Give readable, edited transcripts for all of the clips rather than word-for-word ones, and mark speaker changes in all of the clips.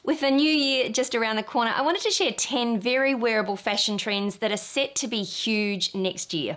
Speaker 1: With the new year just around the corner, I wanted to share 10 very wearable fashion trends that are set to be huge next year.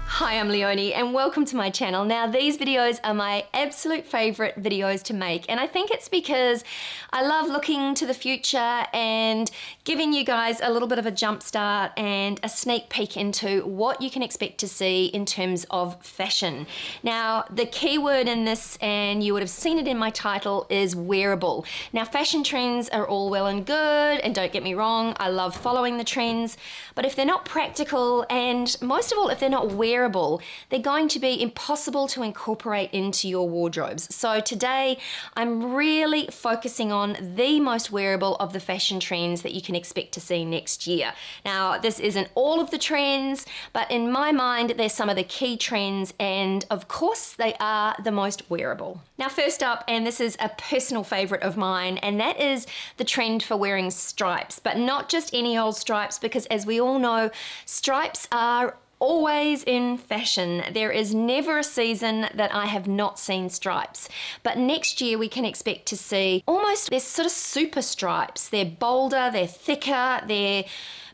Speaker 1: Hi, I'm Leonie and welcome to my channel. Now these videos are my absolute favorite videos to make, and I think it's because I love looking to the future and giving you guys a little bit of a jump start and a sneak peek into what you can expect to see in terms of fashion. Now the key word in this, and you would have seen it in my title, is wearable. Now fashion trends are all well and good, and don't get me wrong, I love following the trends, but if they're not practical, and most of all if they're not wearable, they're going to be impossible to incorporate into your wardrobes. So today I'm really focusing on the most wearable of the fashion trends that you can expect to see next year. Now this isn't all of the trends, but in my mind they're some of the key trends, and of course they are the most wearable. Now first up, and this is a personal favorite of mine, and that is the trend for wearing stripes, but not just any old stripes, because as we all know, stripes are always in fashion. There is never a season that I have not seen stripes. But next year we can expect to see almost, they're sort of super stripes. They're bolder, they're thicker, they're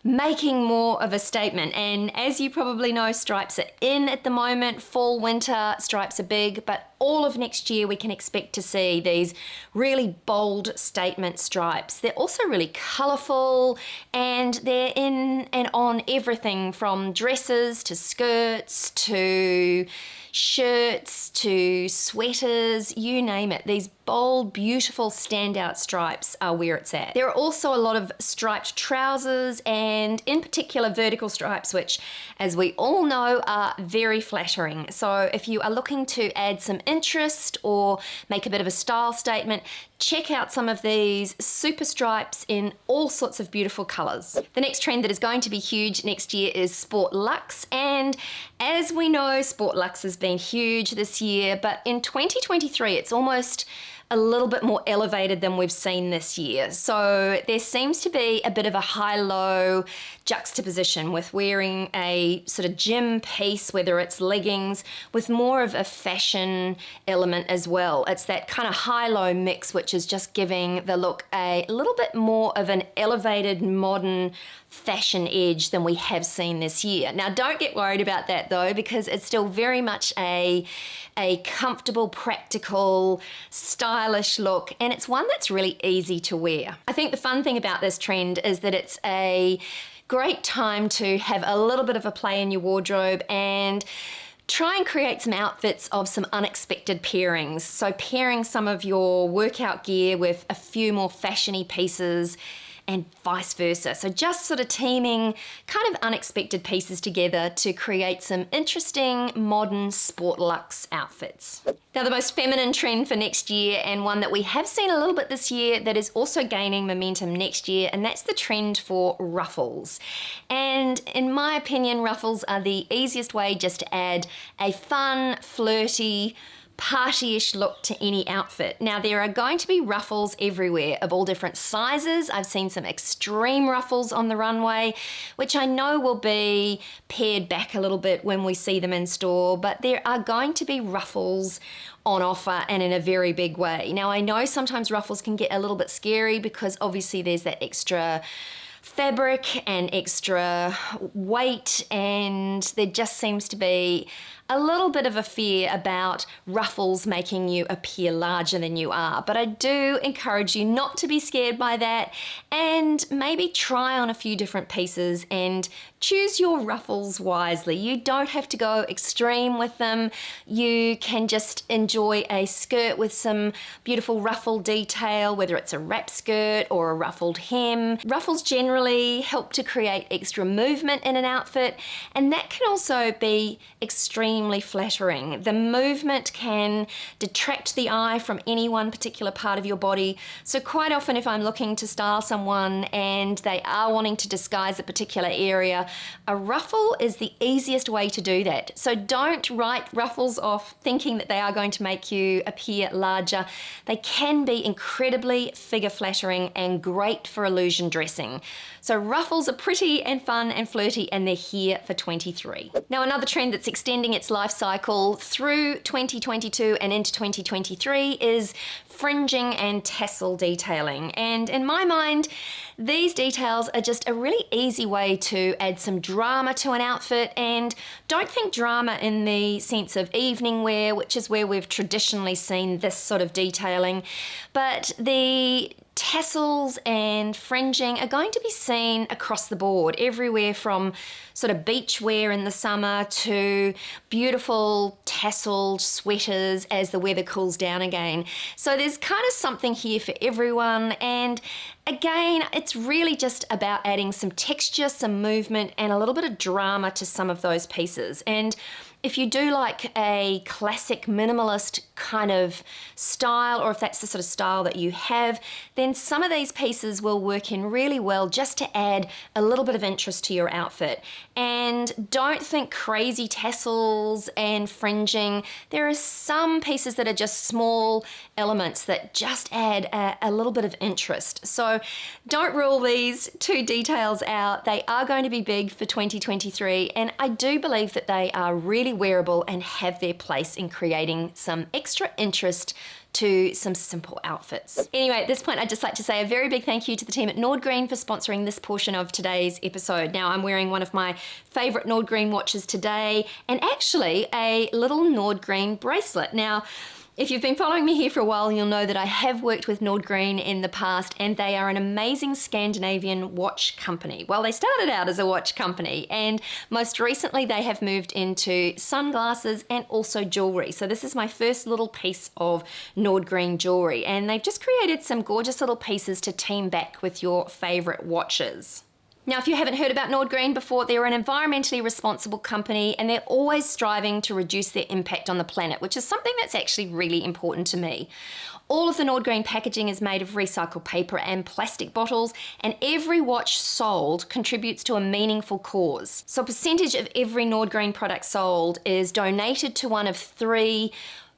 Speaker 1: making more of a statement. And as you probably know, stripes are in at the moment. Fall, winter, stripes are big, but all of next year we can expect to see these really bold statement stripes. They're also really colourful, and they're in and on everything from dresses to skirts to shirts to sweaters, you name it. These bold, beautiful, standout stripes are where it's at. There are also a lot of striped trousers, and in particular vertical stripes, which as we all know are very flattering. So if you are looking to add some interest or make a bit of a style statement, check out some of these super stripes in all sorts of beautiful colors. The next trend that is going to be huge next year is Sport Luxe, and as we know, Sport Luxe has been huge this year, but in 2023 it's almost a little bit more elevated than we've seen this year. So there seems to be a bit of a high-low juxtaposition with wearing a sort of gym piece, whether it's leggings, with more of a fashion element as well. It's that kind of high-low mix, which is just giving the look a little bit more of an elevated modern fashion edge than we have seen this year. Now don't get worried about that though, because it's still very much a comfortable, practical, stylish look, and it's one that's really easy to wear. I think the fun thing about this trend is that it's a great time to have a little bit of a play in your wardrobe and try and create some outfits of some unexpected pairings. So pairing some of your workout gear with a few more fashiony pieces and vice versa. So just sort of teaming kind of unexpected pieces together to create some interesting modern Sport Luxe outfits. Now the most feminine trend for next year, and one that we have seen a little bit this year that is also gaining momentum next year, and that's the trend for ruffles. And in my opinion, ruffles are the easiest way just to add a fun, flirty, party-ish look to any outfit. Now there are going to be ruffles everywhere of all different sizes. I've seen some extreme ruffles on the runway, which I know will be pared back a little bit when we see them in store, but there are going to be ruffles on offer, and in a very big way. Now I know sometimes ruffles can get a little bit scary because obviously there's that extra fabric and extra weight, and there just seems to be a little bit of a fear about ruffles making you appear larger than you are. But I do encourage you not to be scared by that, and maybe try on a few different pieces and choose your ruffles wisely. You don't have to go extreme with them. You can just enjoy a skirt with some beautiful ruffle detail, whether it's a wrap skirt or a ruffled hem. Ruffles generally help to create extra movement in an outfit, and that can also be extremely flattering. The movement can detract the eye from any one particular part of your body. So quite often if I'm looking to style someone and they are wanting to disguise a particular area, a ruffle is the easiest way to do that. So don't write ruffles off thinking that they are going to make you appear larger. They can be incredibly figure flattering and great for illusion dressing. So ruffles are pretty and fun and flirty, and they're here for 23. Now another trend that's extending its its life cycle through 2022 and into 2023 is fringing and tassel detailing. And in my mind, these details are just a really easy way to add some drama to an outfit, and don't think drama in the sense of evening wear, which is where we've traditionally seen this sort of detailing, but the tassels and fringing are going to be seen across the board, everywhere from sort of beach wear in the summer to beautiful tasseled sweaters as the weather cools down again. So there's kind of something here for everyone, and again, it's really just about adding some texture, some movement, and a little bit of drama to some of those pieces. And if you do like a classic minimalist kind of style, or if that's the sort of style that you have, then some of these pieces will work in really well just to add a little bit of interest to your outfit. And don't think crazy tassels and fringing. There are some pieces that are just small elements that just add a little bit of interest. So don't rule these two details out. They are going to be big for 2023, and I do believe that they are really wearable and have their place in creating some extra interest to some simple outfits. Anyway, at this point, I'd just like to say a very big thank you to the team at Nordgreen for sponsoring this portion of today's episode. Now, I'm wearing one of my favorite Nordgreen watches today, and actually a little Nordgreen bracelet. Now, if you've been following me here for a while, you'll know that I have worked with Nordgreen in the past, and they are an amazing Scandinavian watch company. Well, they started out as a watch company, and most recently they have moved into sunglasses and also jewelry. So this is my first little piece of Nordgreen jewelry, and they've just created some gorgeous little pieces to team back with your favorite watches. Now, if you haven't heard about Nordgreen before, they're an environmentally responsible company, and they're always striving to reduce their impact on the planet, which is something that's actually really important to me. All of the Nordgreen packaging is made of recycled paper and plastic bottles, and every watch sold contributes to a meaningful cause. So a percentage of every Nordgreen product sold is donated to one of 3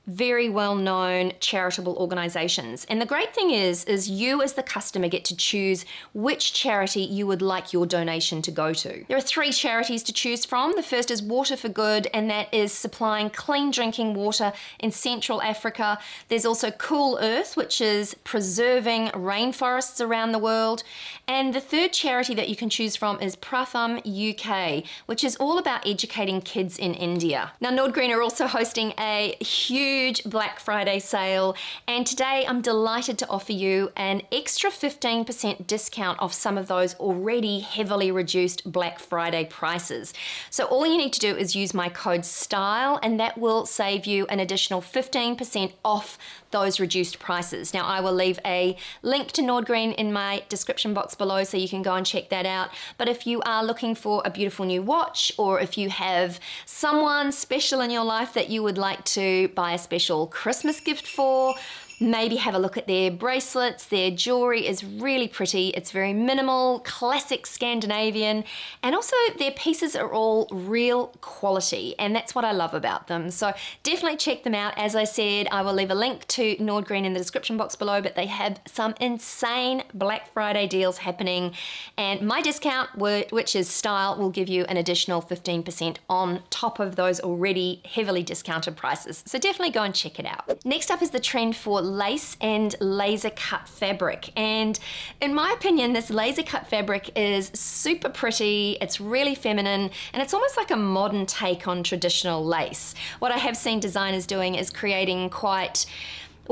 Speaker 1: very well-known charitable organizations. And the great thing is you as the customer get to choose which charity you would like your donation to go to. There are 3 charities to choose from. The first is Water for Good, and that is supplying clean drinking water in Central Africa. There's also Cool Earth, which is preserving rainforests around the world. And the third charity that you can choose from is Pratham UK, which is all about educating kids in India. Now, Nordgreen are also hosting a huge Black Friday sale, and today I'm delighted to offer you an extra 15% discount off some of those already heavily reduced Black Friday prices. So all you need to do is use my code STYLE, and that will save you an additional 15% off those reduced prices. Now, I will leave a link to Nordgreen in my description box below so you can go and check that out. But if you are looking for a beautiful new watch, or if you have someone special in your life that you would like to buy a special Christmas gift for, maybe have a look at their bracelets. Their jewelry is really pretty. It's very minimal, classic Scandinavian, and also their pieces are all real quality, and that's what I love about them. So definitely check them out. As I said, I will leave a link to Nordgreen in the description box below, but they have some insane Black Friday deals happening, and my discount, which is STYLE, will give you an additional 15% on top of those already heavily discounted prices. So definitely go and check it out. Next up is the trend for lace and laser cut fabric, and in my opinion this laser cut fabric is super pretty. It's really feminine, and it's almost like a modern take on traditional lace. What I have seen designers doing is creating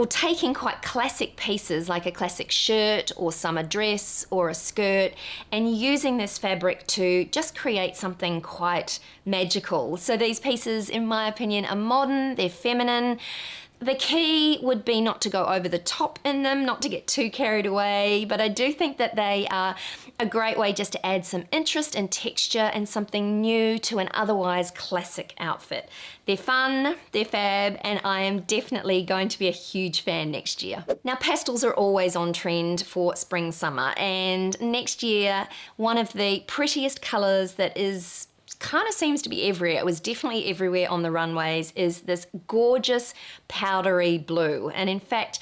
Speaker 1: taking quite classic pieces like a classic shirt or summer dress or a skirt, and using this fabric to just create something quite magical. So these pieces, in my opinion, are modern, they're feminine. The key would be not to go over the top in them, not to get too carried away, but I do think that they are a great way just to add some interest and texture and something new to an otherwise classic outfit. They're fun, they're fab, and I am definitely going to be a huge fan next year. Now, pastels are always on trend for spring, summer, and next year, one of the prettiest colors that is kind of seems to be everywhere, it was definitely everywhere on the runways, is this gorgeous powdery blue. And in fact,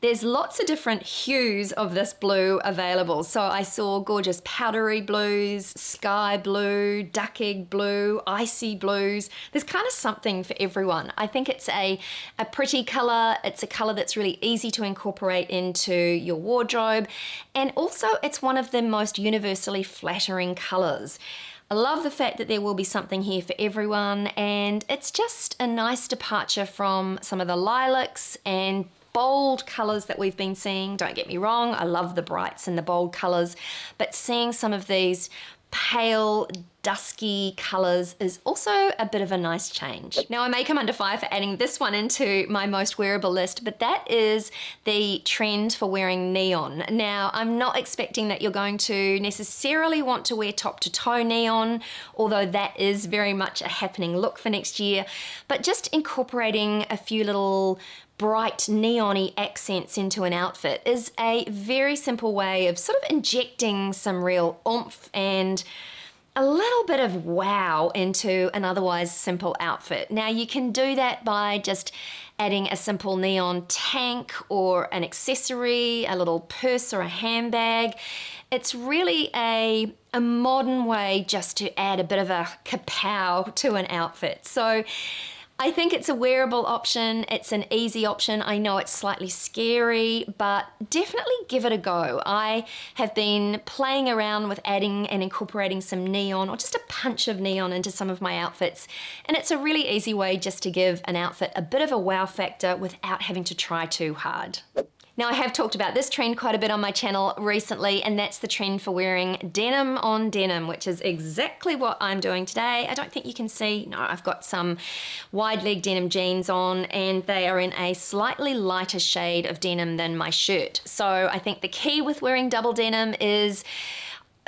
Speaker 1: there's lots of different hues of this blue available. So I saw gorgeous powdery blues, sky blue, duck egg blue, icy blues. There's kind of something for everyone. I think it's a pretty color. It's a color that's really easy to incorporate into your wardrobe. And also it's one of the most universally flattering colors. I love the fact that there will be something here for everyone, and it's just a nice departure from some of the lilacs and bold colors that we've been seeing. Don't get me wrong, I love the brights and the bold colors, but seeing some of these pale, dusky colors is also a bit of a nice change. Now I may come under fire for adding this one into my most wearable list, but that is the trend for wearing neon. Now I'm not expecting that you're going to necessarily want to wear top to toe neon, although that is very much a happening look for next year, but just incorporating a few little bright neon-y accents into an outfit is a very simple way of sort of injecting some real oomph and a little bit of wow into an otherwise simple outfit. Now you can do that by just adding a simple neon tank or an accessory, a little purse or a handbag. It's really a modern way just to add a bit of a kapow to an outfit. So I think it's a wearable option. It's an easy option. I know it's slightly scary, but definitely give it a go. I have been playing around with adding and incorporating some neon or just a punch of neon into some of my outfits. And it's a really easy way just to give an outfit a bit of a wow factor without having to try too hard. Now I have talked about this trend quite a bit on my channel recently, and that's the trend for wearing denim on denim, which is exactly what I'm doing today. I don't think you can see, no, I've got some wide leg denim jeans on, and they are in a slightly lighter shade of denim than my shirt. So I think the key with wearing double denim is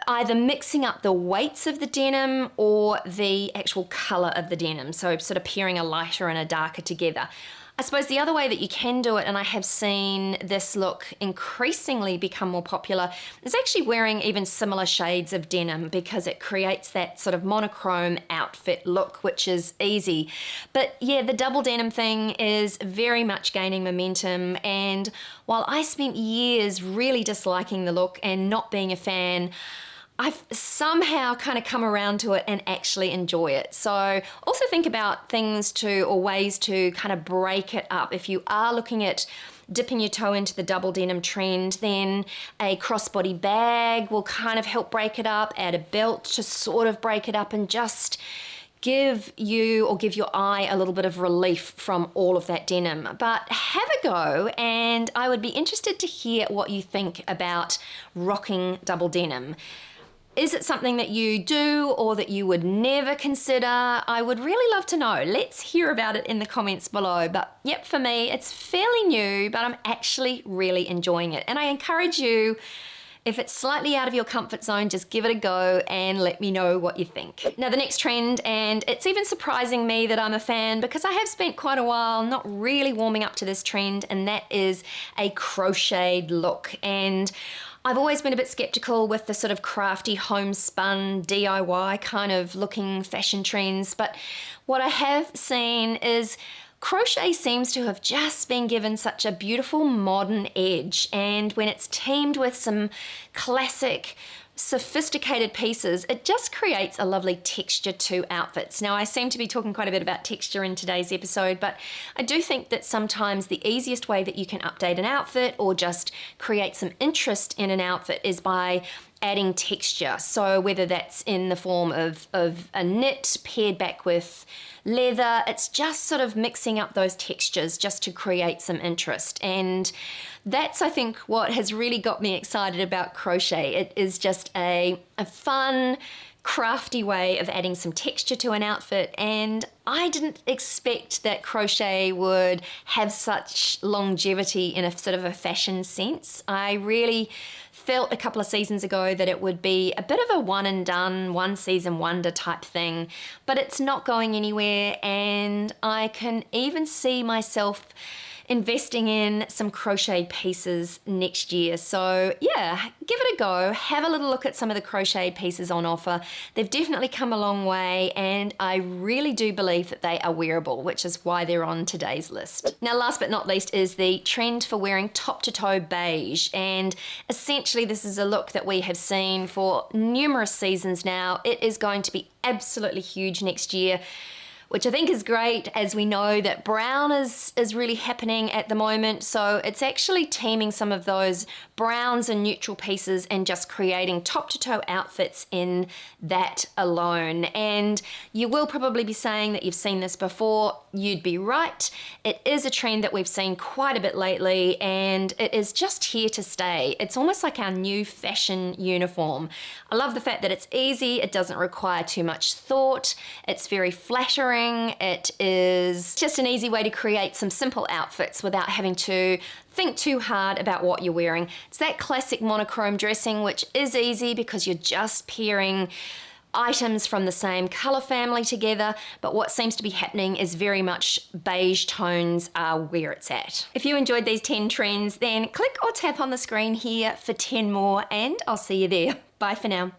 Speaker 1: either mixing up the weights of the denim or the actual color of the denim, so sort of pairing a lighter and a darker together. I suppose the other way that you can do it, and I have seen this look increasingly become more popular, is actually wearing even similar shades of denim, because it creates that sort of monochrome outfit look, which is easy. But yeah, the double denim thing is very much gaining momentum, and while I spent years really disliking the look and not being a fan, I've somehow kind of come around to it and actually enjoy it. So also think about things to, or ways to kind of break it up. If you are looking at dipping your toe into the double denim trend, then a crossbody bag will kind of help break it up. Add a belt to sort of break it up and just give you or give your eye a little bit of relief from all of that denim. But have a go, and I would be interested to hear what you think about rocking double denim. Is it something that you do or that you would never consider? I would really love to know. Let's hear about it in the comments below. But yep, for me, it's fairly new, but I'm actually really enjoying it. And I encourage you, if it's slightly out of your comfort zone, just give it a go and let me know what you think. Now the next trend, and it's even surprising me that I'm a fan because I have spent quite a while not really warming up to this trend, and that is a crocheted look. And I've always been a bit skeptical with the sort of crafty homespun DIY kind of looking fashion trends, but what I have seen is crochet seems to have just been given such a beautiful modern edge, and when it's teamed with some classic sophisticated pieces, it just creates a lovely texture to outfits. Now I seem to be talking quite a bit about texture in today's episode, but I do think that sometimes the easiest way that you can update an outfit or just create some interest in an outfit is by adding texture. So whether that's in the form of a knit paired back with leather, it's just sort of mixing up those textures just to create some interest. And that's, I think, what has really got me excited about crochet. It is just a fun, crafty way of adding some texture to an outfit, and I didn't expect that crochet would have such longevity in a sort of a fashion sense. I really felt a couple of seasons ago that it would be a bit of a one and done, one season wonder type thing, but it's not going anywhere, and I can even see myself investing in some crochet pieces next year. So yeah, give it a go. Have a little look at some of the crochet pieces on offer. They've definitely come a long way, and I really do believe that they are wearable, which is why they're on today's list. Now, last but not least is the trend for wearing top to toe beige, and essentially this is a look that we have seen for numerous seasons now. It is going to be absolutely huge next year, which I think is great, as we know that brown is really happening at the moment. So it's actually teaming some of those browns and neutral pieces and just creating top to toe outfits in that alone. And you will probably be saying that you've seen this before. You'd be right. It is a trend that we've seen quite a bit lately, and it is just here to stay. It's almost like our new fashion uniform. I love the fact that it's easy. It doesn't require too much thought. It's very flattering. It is just an easy way to create some simple outfits without having to think too hard about what you're wearing. It's that classic monochrome dressing, which is easy because you're just pairing items from the same color family together, but what seems to be happening is very much beige tones are where it's at. If you enjoyed these 10 trends, then click or tap on the screen here for 10 more, and I'll see you there. Bye for now.